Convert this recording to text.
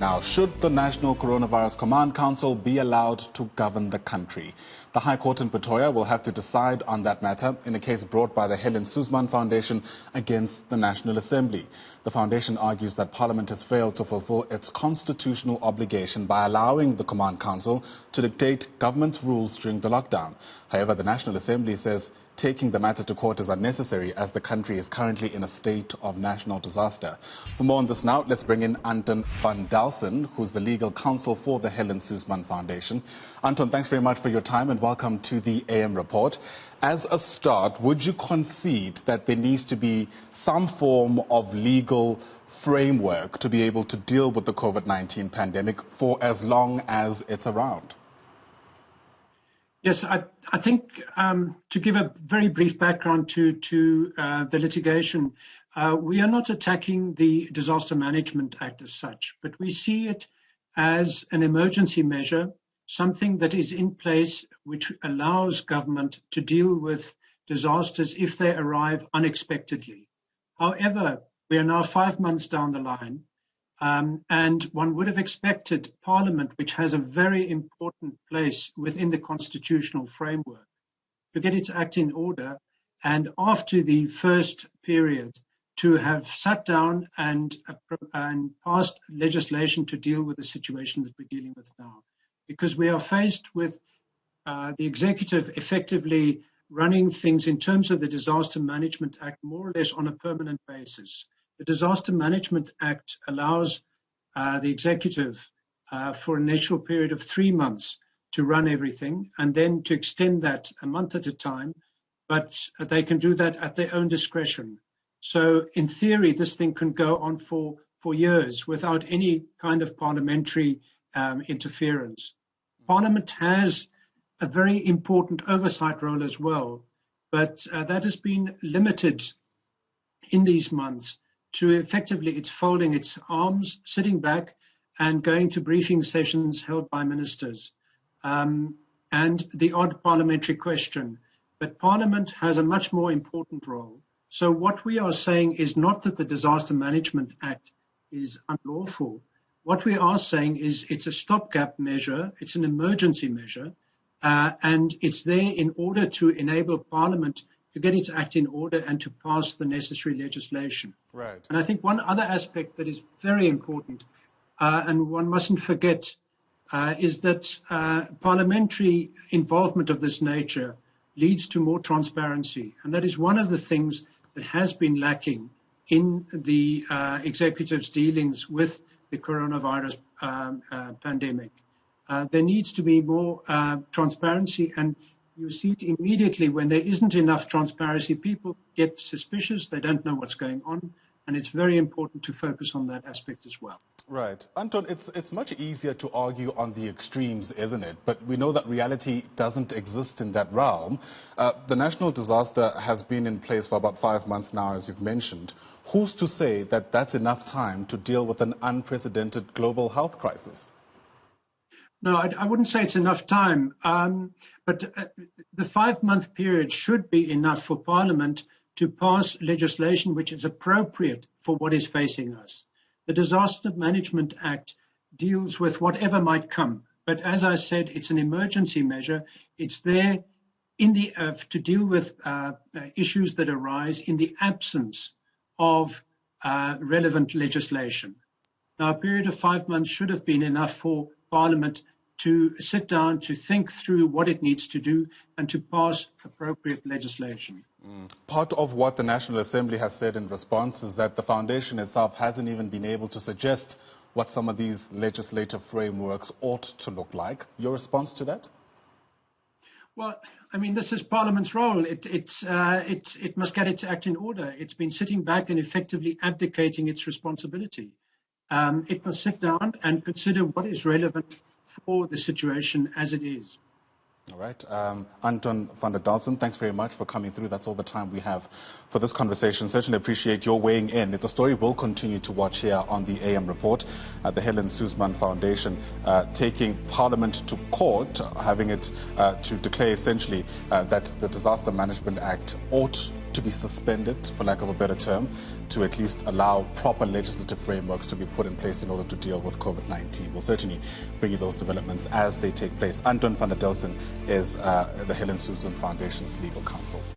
Now, should the National Coronavirus Command Council be allowed to govern the country? The High Court in Pretoria will have to decide on that matter in a case brought by the Helen Suzman Foundation against the National Assembly. The foundation argues that Parliament has failed to fulfill its constitutional obligation by allowing the Command Council to dictate government's rules during the lockdown. However, the National Assembly says taking the matter to court is unnecessary as the country is currently in a state of national disaster. For more on this now, let's bring in Anton van Dalsen, who's the legal counsel for the Helen Suzman Foundation. Anton, thanks very much for your time and welcome to the AM report. As a start, would you concede that there needs to be some form of legal framework to be able to deal with the COVID-19 pandemic for as long as it's around? Yes, I think to give a very brief background to the litigation, we are not attacking the Disaster Management Act as such, but we see it as an emergency measure, something that is in place which allows government to deal with disasters if they arrive unexpectedly. However, we are now 5 months down the line, and one would have expected Parliament, which has a very important place within the constitutional framework, to get its act in order, and after the first period, to have sat down and passed legislation to deal with the situation that we're dealing with now. Because we are faced with the executive effectively running things in terms of the Disaster Management Act more or less on a permanent basis. The Disaster Management Act allows the executive for an initial period of 3 months to run everything and then to extend that a month at a time, but they can do that at their own discretion. So in theory, this thing can go on for years without any kind of parliamentary interference. Parliament has a very important oversight role as well, but that has been limited in these months to effectively it's folding its arms, sitting back and going to briefing sessions held by ministers and the odd parliamentary question. But Parliament has a much more important role. So what we are saying is not that the Disaster Management Act is unlawful. What we are saying is it's a stopgap measure, it's an emergency measure, and it's there in order to enable Parliament to get its act in order and to pass the necessary legislation. Right. And I think one other aspect that is very important, and one mustn't forget, is that parliamentary involvement of this nature leads to more transparency. And that is one of the things that has been lacking in the executive's dealings with the coronavirus pandemic. There needs to be more transparency, and you see it immediately when there isn't enough transparency. People get suspicious, they don't know what's going on, and it's very important to focus on that aspect as well. Right. Anton, it's much easier to argue on the extremes, isn't it? But we know that reality doesn't exist in that realm. The national disaster has been in place for about 5 months now, as you've mentioned. Who's to say that that's enough time to deal with an unprecedented global health crisis? No, I wouldn't say it's enough time, but the 5-month period should be enough for Parliament to pass legislation which is appropriate for what is facing us. The Disaster Management Act deals with whatever might come, but as I said, it's an emergency measure. It's there in the to deal with issues that arise in the absence of relevant legislation. Now, a period of 5 months should have been enough for Parliament to sit down, to think through what it needs to do and to pass appropriate legislation. Part of what the National Assembly has said in response is that the foundation itself hasn't even been able to suggest what some of these legislative frameworks ought to look like. Your response to that? Well, I mean, this is Parliament's role. It must get its act in order. It's been sitting back and effectively abdicating its responsibility. It must sit down and consider what is relevant for the situation as it is. All right. Anton van Dalsen, thanks very much for coming through. That's all the time we have for this conversation. Certainly appreciate your weighing in. It's a story we'll continue to watch here on the AM report. The Helen Suzman Foundation taking Parliament to court, having it to declare essentially that the Disaster Management Act ought to be suspended, for lack of a better term, to at least allow proper legislative frameworks to be put in place in order to deal with COVID-19. We'll certainly bring you those developments as they take place. Anton van Dalsen is the Helen Suzman Foundation's legal counsel.